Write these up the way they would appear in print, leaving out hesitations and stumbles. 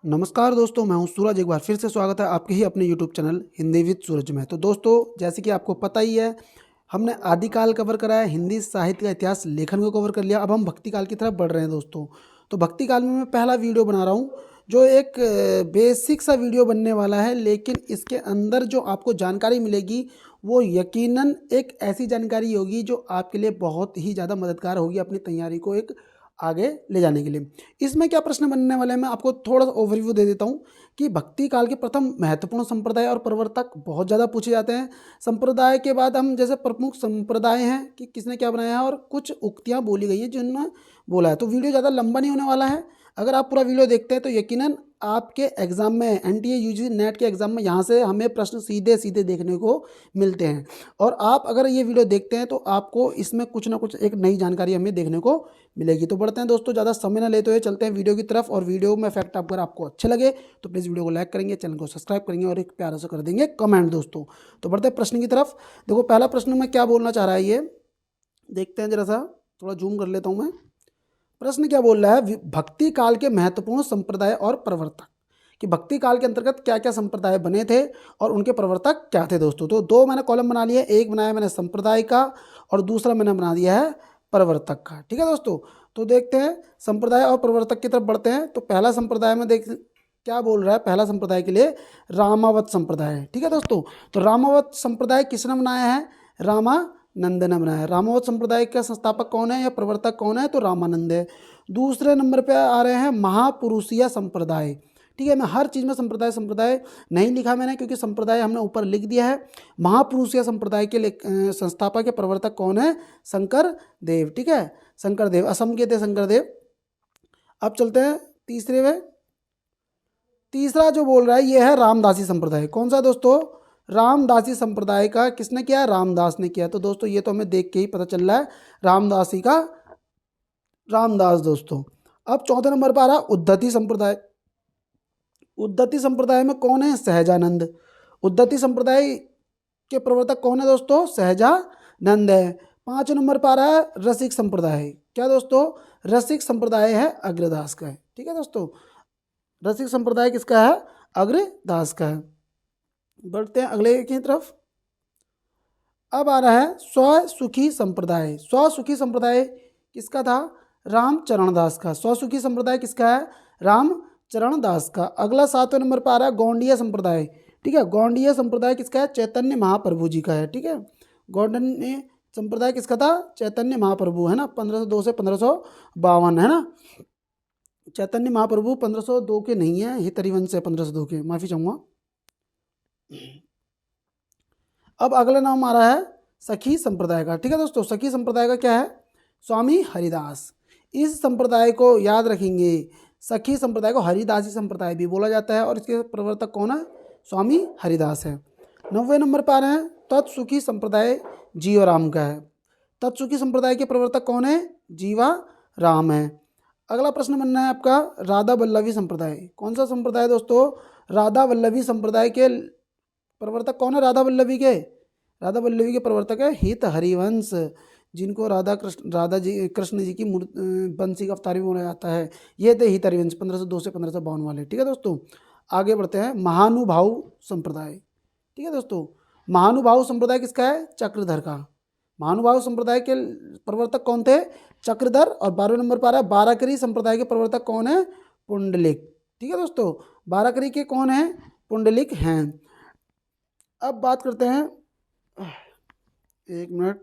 नमस्कार दोस्तों, मैं हूं सूरज। एक बार फिर से स्वागत है आपके ही अपने यूट्यूब चैनल हिंदी विद सूरज में। तो दोस्तों, जैसे कि आपको पता ही है, हमने आदिकाल कवर करा है, हिंदी साहित्य का इतिहास लेखन को कवर कर लिया। अब हम भक्ति काल की तरफ बढ़ रहे हैं दोस्तों। तो भक्ति काल में मैं पहला वीडियो बना रहा हूं, जो एक बेसिक सा वीडियो बनने वाला है, लेकिन इसके अंदर जो आपको जानकारी मिलेगी वो यकीनन एक ऐसी जानकारी होगी जो आपके लिए बहुत ही ज़्यादा मददगार होगी अपनी तैयारी को एक आगे ले जाने के लिए। इसमें क्या प्रश्न बनने वाले हैं, मैं आपको थोड़ा सा ओवरव्यू दे देता हूँ कि भक्ति काल के प्रथम महत्वपूर्ण संप्रदाय और प्रवर्तक बहुत ज़्यादा पूछे जाते हैं। संप्रदाय के बाद हम जैसे प्रमुख संप्रदाय हैं कि किसने क्या बनाया है और कुछ उक्तियाँ बोली गई हैं जिन्होंने बोला है। तो वीडियो ज़्यादा लंबा नहीं होने वाला है। अगर आप पूरा वीडियो देखते हैं तो यकीनन आपके एग्जाम में एनटीए यूजीसी नेट के एग्जाम में यहाँ से हमें प्रश्न सीधे सीधे देखने को मिलते हैं। और आप अगर ये वीडियो देखते हैं तो आपको इसमें कुछ ना कुछ एक नई जानकारी हमें देखने को मिलेगी। तो बढ़ते हैं दोस्तों, ज़्यादा समय ना लेते हुए चलते हैं वीडियो की तरफ। और वीडियो में फैक्ट अगर आपको अच्छे लगे तो प्लीज़ वीडियो को लाइक करेंगे, चैनल को सब्सक्राइब करेंगे और एक प्यारा सा कर देंगे कमेंट दोस्तों। तो बढ़ते हैं प्रश्न की तरफ। देखो, पहला प्रश्न में क्या बोलना चाह रहा है ये देखते हैं। जरा सा थोड़ा जूम कर लेता हूँ मैं। प्रश्न क्या बोल रहा है, भक्ति काल के महत्वपूर्ण संप्रदाय और प्रवर्तक, कि भक्ति काल के अंतर्गत क्या क्या संप्रदाय बने थे और उनके प्रवर्तक क्या थे दोस्तों। तो दो मैंने कॉलम बना लिए, एक बनाया मैंने संप्रदाय का और दूसरा मैंने बना दिया है प्रवर्तक का। ठीक है दोस्तों, तो देखते हैं संप्रदाय और प्रवर्तक की तरफ बढ़ते हैं। तो पहला संप्रदाय में देख क्या बोल रहा है, पहला संप्रदाय के लिए रामावत संप्रदाय है। ठीक है दोस्तों, तो रामावत संप्रदाय किसने बनाया है? रामानंद ने बनाया है। रामावत संप्रदाय का संस्थापक कौन है या प्रवर्तक कौन है? तो रामानंद है। दूसरे नंबर पे आ रहे हैं महापुरुषीय संप्रदाय। ठीक है, मैं हर चीज़ में संप्रदाय संप्रदाय नहीं लिखा मैंने, क्योंकि संप्रदाय हमने ऊपर लिख दिया है। महापुरुषीय संप्रदाय के संस्थापक के प्रवर्तक कौन है? शंकर देव। ठीक है, शंकर देव, असम के थे शंकर देव। अब चलते हैं तीसरे में। तीसरा जो बोल रहा है ये है रामदासी संप्रदाय। कौन सा दोस्तों? रामदासी संप्रदाय का किसने किया? रामदास ने किया। तो दोस्तों ये तो हमें देख के ही पता चल रहा है, रामदासी का रामदास दोस्तों। अब चौथे नंबर पर आ रहा उद्धति संप्रदाय। उद्धति संप्रदाय में कौन है? सहजानंद। उद्धति संप्रदाय के प्रवर्तक कौन है दोस्तों? सहजानंद है। 5 नंबर पर आ रहा है रसिक संप्रदाय। क्या दोस्तों? रसिक संप्रदाय है अग्रदास का है। ठीक है दोस्तों, रसिक संप्रदाय किसका है? अग्रदास का है। बढ़ते हैं अगले की तरफ। अब आ रहा है स्वसुखी संप्रदाय। स्वसुखी संप्रदाय किसका था? रामचरण दास का। स्वसुखी संप्रदाय किसका है? रामचरण दास का। अगला 7वें नंबर पर आ रहा है गौंडीय संप्रदाय। ठीक है, गौंडीय संप्रदाय किसका है? चैतन्य महाप्रभु जी का है। ठीक है, गौंडीय संप्रदाय किसका था? चैतन्य महाप्रभु है ना, 1502 से 1552 है ना। चैतन्य महाप्रभु 1502 के नहीं है, हितरिवंश है 1502 के, माफ़ी चाहूँगा। अब अगला नाम आ रहा है सखी संप्रदाय का। ठीक है दोस्तों, सखी संप्रदाय का क्या है? स्वामी हरिदास। इस संप्रदाय को याद रखेंगे, सखी संप्रदाय को हरिदासी संप्रदाय भी बोला जाता है और इसके प्रवर्तक कौन है? स्वामी हरिदास है। 9वें नंबर पर आ रहे हैं तत्सुखी संप्रदाय, जीवाराम का है। तत्सुखी संप्रदाय के प्रवर्तक कौन है? जीवाराम है। अगला प्रश्न बनना है आपका राधा वल्लभी संप्रदाय। कौन सा संप्रदाय दोस्तों? राधा वल्लभी संप्रदाय के प्रवर्तक कौन है? राधा वल्लभी के, राधा वल्लभी के प्रवर्तक है हित हरिवंश, जिनको राधा कृष्ण जी की बंसी का अवतार भी बोला जाता है। ये थे हित हरिवंश 1502 से 1552 वाले। ठीक है दोस्तों, आगे बढ़ते हैं महानुभाव संप्रदाय। ठीक है दोस्तों, महानुभाव संप्रदाय किसका है? चक्रधर का। महानुभाव संप्रदाय के प्रवर्तक कौन थे? चक्रधर। और 12वें नंबर पर आ रहा है बाराकरी संप्रदाय के प्रवर्तक कौन है? पुंडलिक। ठीक है दोस्तों, बाराकरी के कौन है? पुंडलिक हैं। अब बात करते हैं, एक मिनट,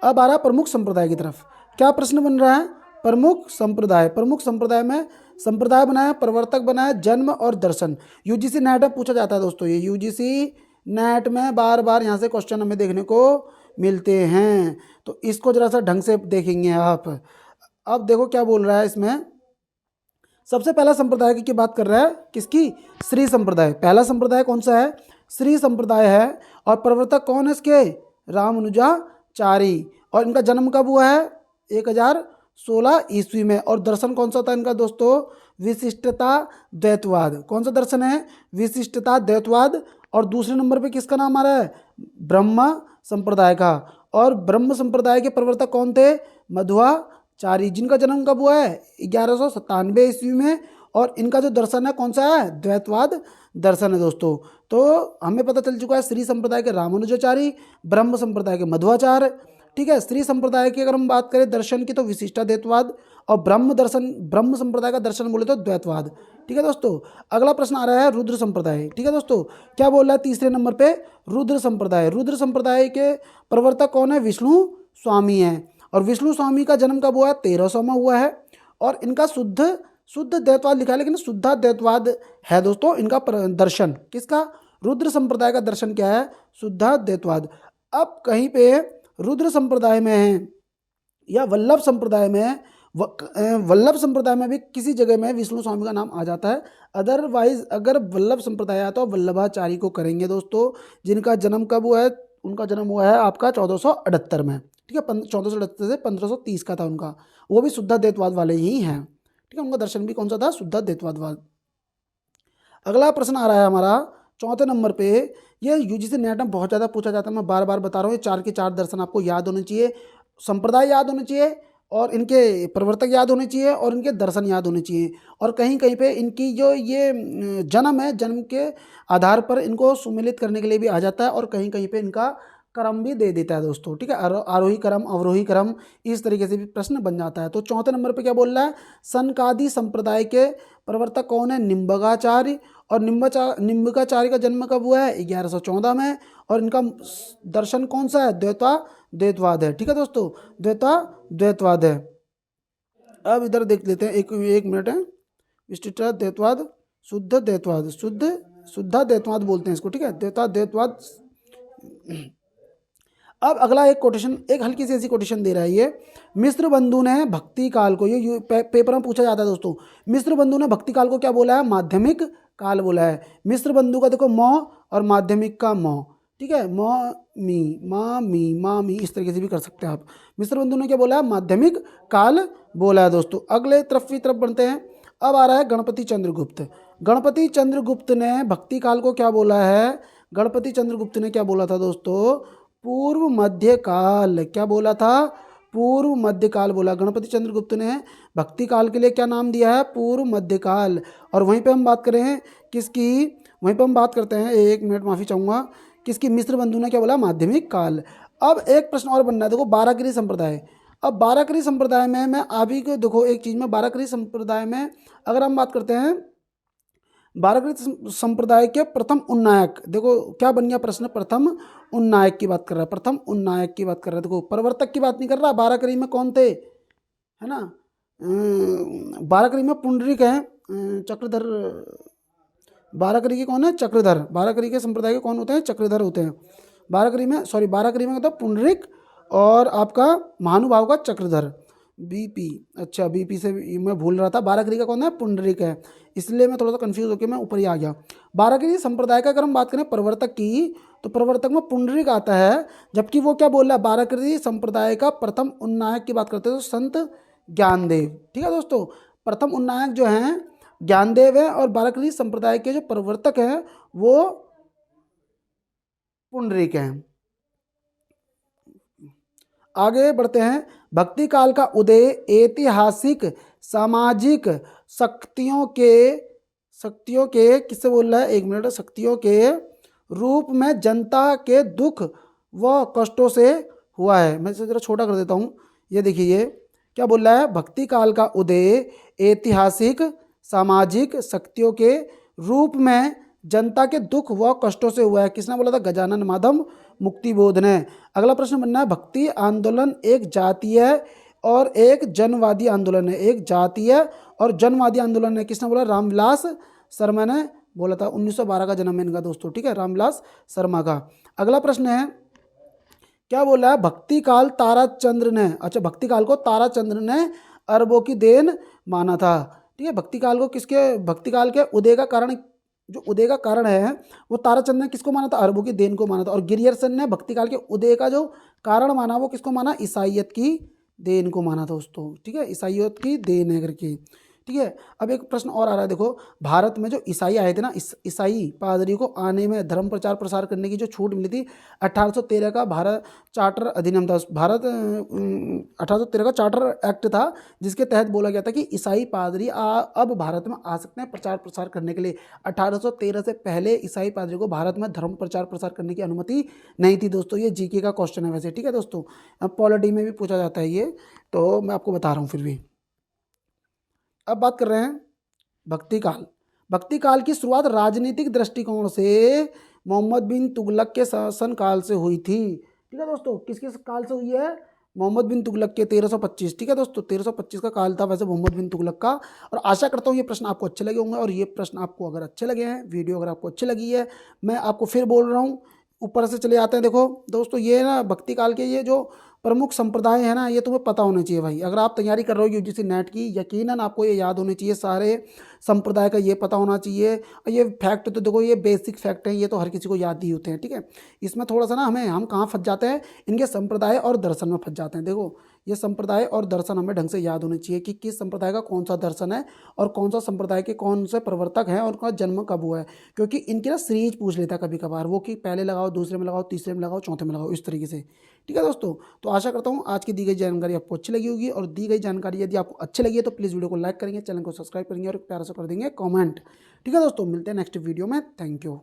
अब आ रहा प्रमुख संप्रदाय की तरफ। क्या प्रश्न बन रहा है? प्रमुख संप्रदाय। प्रमुख संप्रदाय में संप्रदाय बनाया, प्रवर्तक बनाया, जन्म और दर्शन। यूजीसी नेट में पूछा जाता है दोस्तों, ये यूजीसी नेट में बार बार यहाँ से क्वेश्चन हमें देखने को मिलते हैं, तो इसको जरा सा ढंग से देखेंगे आप। अब देखो क्या बोल रहा है इसमें। सबसे पहला संप्रदाय की बात कर रहा है, किसकी? श्री संप्रदाय। पहला संप्रदाय कौन सा है? श्री संप्रदाय है। और प्रवर्तक कौन है इसके? रामानुजाचारी। और इनका जन्म कब हुआ है? 1016 ईस्वी में। और दर्शन कौन सा था इनका दोस्तों? विशिष्टता द्वैतवाद। कौन सा दर्शन है? विशिष्टता द्वैतवाद। और दूसरे नंबर पे किसका नाम आ रहा है? ब्रह्म संप्रदाय का। और ब्रह्म संप्रदाय के प्रवर्तक कौन थे? मध्वाचारी, जिनका जन्म कब हुआ है? 1197 ईस्वी में। और इनका जो दर्शन है कौन सा है, द्वैतवाद दर्शन है दोस्तों। तो हमें पता चल चुका है श्री संप्रदाय के रामानुजाचारी, ब्रह्म संप्रदाय के मध्वाचार्य, ठीक है। श्री संप्रदाय की अगर हम बात करें दर्शन की तो विशिष्टाद्वैतवाद, और ब्रह्म संप्रदाय का दर्शन बोले तो द्वैतवाद, ठीक है दोस्तों। अगला प्रश्न आ रहा है रुद्र संप्रदाय, ठीक है दोस्तों। क्या बोल रहा है तीसरे नंबर पे, रुद्र संप्रदाय। रुद्र संप्रदाय के प्रवर्तक कौन है, विष्णु स्वामी है। और विष्णु स्वामी का जन्म कब हुआ है, 1300 में हुआ है। और इनका शुद्ध द्वैतवाद लिखा है, लेकिन शुद्धाद्वैतवाद है दोस्तों इनका दर्शन। किसका, रुद्र संप्रदाय का दर्शन क्या है, शुद्धाद्वैतवाद। अब कहीं पे रुद्र संप्रदाय में है या वल्लभ संप्रदाय में है, वल्लभ संप्रदाय में भी किसी जगह में विष्णु स्वामी का नाम आ जाता है। अदरवाइज अगर वल्लभ संप्रदाय आता तो वल्लभाचारी को करेंगे दोस्तों, जिनका जन्म कब हुआ है, उनका जन्म हुआ है आपका 1478 में, ठीक है। 1478 से 1530 का था उनका, वो भी शुद्धाद्वैतवाद वाले ही हैं, ठीक है। उनका दर्शन भी कौन सा था, शुद्धाद्वैतवाद। अगला प्रश्न आ रहा है हमारा चौथे नंबर पे। ये यूजीसी नेट में बहुत ज़्यादा पूछा जाता है, मैं बार बार बता रहा हूँ, ये 4 के 4 दर्शन आपको याद होने चाहिए, संप्रदाय याद होने चाहिए, और इनके प्रवर्तक याद होने चाहिए, और इनके दर्शन याद होने चाहिए। और कहीं कहीं पे इनकी जो ये जन्म है, जन्म के आधार पर इनको सुमेलित करने के लिए भी आ जाता है, और कहीं कहीं पे इनका क्रम भी दे देता है दोस्तों, ठीक है। आरोही क्रम, अवरोही क्रम, इस तरीके से भी प्रश्न बन जाता है। तो चौथे नंबर पे क्या बोल रहा है, सनकादि संप्रदाय के प्रवर्तक कौन है, निम्बकाचार्य। और निम्बकाचार्य का जन्म कब हुआ है, 1114 में। और इनका दर्शन कौन सा है, द्वैतवाद है, ठीक है दोस्तों, द्वैतवाद है। अब इधर देख लेते हैं, एक मिनट है। विशिष्टाद्वैतवाद, शुद्धाद्वैतवाद बोलते हैं इसको, ठीक है, द्वैतवाद। अब अगला एक कोटेशन, एक हल्की सी ऐसी कोटेशन दे रहा है ये। मिस्र बंधु ने भक्ति काल को, ये पेपर में पूछा जाता है दोस्तों, मिस्र बंधु ने भक्ति काल को क्या बोला है, माध्यमिक काल बोला है। मिस्र बंधु का देखो म और माध्यमिक का म, ठीक है, मा मी, इस तरीके से भी कर सकते हैं आप। मिस्र बंधु ने क्या बोला है, माध्यमिक काल बोला है दोस्तों। अगले तरफ बढ़ते हैं। अब आ रहा है गणपति चंद्रगुप्त। गणपति चंद्रगुप्त ने भक्ति काल को क्या बोला है, गणपति चंद्रगुप्त ने क्या बोला था दोस्तों, पूर्व मध्य काल। क्या बोला था, पूर्व मध्य काल बोला। गणपति चंद्रगुप्त ने भक्ति काल के लिए क्या नाम दिया है, पूर्व मध्य काल। और वहीं पे हम बात करें किसकी, वहीं पे हम बात करते हैं, एक मिनट माफ़ी चाहूँगा, किसकी, मिस्र बंधु ने क्या बोला, माध्यमिक काल। अब एक प्रश्न और बनना है, देखो बाराकरी संप्रदाय। अब बाराकरी संप्रदाय में मैं अभी को देखो एक चीज़ में, बाराकरी संप्रदाय में अगर हम बात करते हैं, बाराकरी संप्रदाय के प्रथम उन्नायक, देखो क्या बन गया प्रश्न, प्रथम उन्नायक की बात कर रहा है, प्रथम उन्नायक की बात कर रहा है। देखो प्रवर्तक की बात नहीं कर रहा, बाराकरी में कौन थे, है ना, बाराकरी में पुंडरीक है, चक्रधर, बाराकरी के कौन है, चक्रधर। बाराकरी के संप्रदाय के कौन होते हैं, चक्रधर होते हैं। बाराकरी में मतलब पुंडरीक, और आपका महानुभाव का चक्रधर, बीपी, अच्छा बीपी से मैं भूल रहा था, बाराकरी का कौन है, पुंडरीक है, इसलिए मैं थोड़ा सा कंफ्यूज होकर मैं ऊपर ही आ गया। बाराकरी संप्रदाय का अगर हम बात करें प्रवर्तक की, तो प्रवर्तक में पुंडरीक आता है, जबकि वो क्या बोल रहा है, बाराकरी संप्रदाय का प्रथम उन्नायक की बात करते हैं तो संत ज्ञानदेव, ठीक है दोस्तों। प्रथम उन्नायक जो हैं ज्ञानदेव है, और बाराकरी संप्रदाय के जो प्रवर्तक हैं वो पुंडरीक हैं। आगे बढ़ते हैं। भक्ति काल का उदय ऐतिहासिक सामाजिक शक्तियों के किससे बोल रहा है, एक मिनट, शक्तियों के रूप में जनता के दुख व कष्टों से हुआ है। मैं इसे जरा छोटा कर देता हूँ, ये देखिए ये क्या बोल रहा है, भक्ति काल का उदय ऐतिहासिक सामाजिक शक्तियों के रूप में जनता के दुख व कष्टों से हुआ है। किसने बोला था, गजानन माधव मुक्तिबोध ने। अगला प्रश्न बनना है, भक्ति आंदोलन एक जातीय और एक जनवादी आंदोलन है, एक जातीय और जनवादी आंदोलन है, किसने बोला, रामविलास शर्मा ने बोला था। 1912 का जन्म है इनका दोस्तों, ठीक है, रामविलास शर्मा का। अगला प्रश्न है, क्या बोला है, भक्ति काल ताराचंद्र ने, अच्छा भक्ति काल को ताराचंद्र ने अरबों की देन माना था, ठीक है। भक्ति काल को किसके, भक्ति काल के उदय का कारण, जो उदय का कारण है वो ताराचंद्र ने किसको माना था, अरबों की देन को माना था। और गिरियर्सन ने भक्ति काल के उदय का जो कारण माना वो किसको माना, ईसाइयत की देन को माना था दोस्तों, ठीक है, ईसाइयत की देन है करके, ठीक है। अब एक प्रश्न और आ रहा है, देखो भारत में जो ईसाई आए थे ना, ईसाई पादरी को आने में धर्म प्रचार प्रसार करने की जो छूट मिली थी, 1813 का भारत चार्टर अधिनियम था, भारत 1813 का चार्टर एक्ट था, जिसके तहत बोला गया था कि ईसाई पादरी अब भारत में आ सकते हैं प्रचार प्रसार करने के लिए। 1813 से पहले ईसाई पादरी को भारत में धर्म प्रचार प्रसार करने की अनुमति नहीं थी दोस्तों। ये जीके का क्वेश्चन है वैसे, ठीक है दोस्तों, अब पॉलिटी में भी पूछा जाता है ये, तो मैं आपको बता रहा हूँ फिर भी। अब बात कर रहे हैं भक्ति काल। भक्ति काल की शुरुआत राजनीतिक दृष्टिकोण से मोहम्मद बिन तुगलक के शासन काल से हुई थी। ठीक है दोस्तों, किसके काल से हुई है? मोहम्मद बिन तुगलक के 1325। ठीक है दोस्तों, 1325 का काल था वैसे मोहम्मद बिन तुगलक का। और आशा करता हूँ ये प्रश्न आपको अच्छे लगे होंगे, और ये प्रश्न आपको अगर अच्छे लगे हैं, वीडियो अगर आपको अच्छी लगी है, मैं आपको फिर बोल रहा हूँ, ऊपर से चले आते हैं। देखो दोस्तों, ये ना भक्ति काल के ये जो प्रमुख संप्रदाय है ना, ये तुम्हें पता होना चाहिए भाई। अगर आप तैयारी कर रहे हो यूजीसी नेट की, यकीनन आपको ये याद होने चाहिए, सारे संप्रदाय का ये पता होना चाहिए। और ये फैक्ट तो देखो, ये बेसिक फैक्ट है, ये तो हर किसी को याद ही होते हैं। ठीक है, इसमें थोड़ा सा ना हम कहाँ फंस जाते हैं, इनके संप्रदाय और दर्शन में फंस जाते हैं। देखो ये संप्रदाय और दर्शन हमें ढंग से याद होने चाहिए कि किस संप्रदाय का कौन सा दर्शन है, और कौन सा संप्रदाय के कौन से प्रवर्तक हैं, और उनका जन्म कब हुआ है। क्योंकि इनकी ना सीरीज पूछ लेता है कभी कभार वो, कि पहले लगाओ, दूसरे में लगाओ, तीसरे में लगाओ, चौथे में लगाओ, इस तरीके से। ठीक है दोस्तों, तो आशा करता हूँ आज की दी गई जानकारी आपको अच्छी लगी होगी, और दी गई जानकारी यदि आपको अच्छी लगी है तो प्लीज़ वीडियो को लाइक करेंगे, चैनल को सब्सक्राइब करेंगे, और प्यार से कर देंगे कमेंट। ठीक है दोस्तों, मिलते हैं नेक्स्ट वीडियो में। Thank you.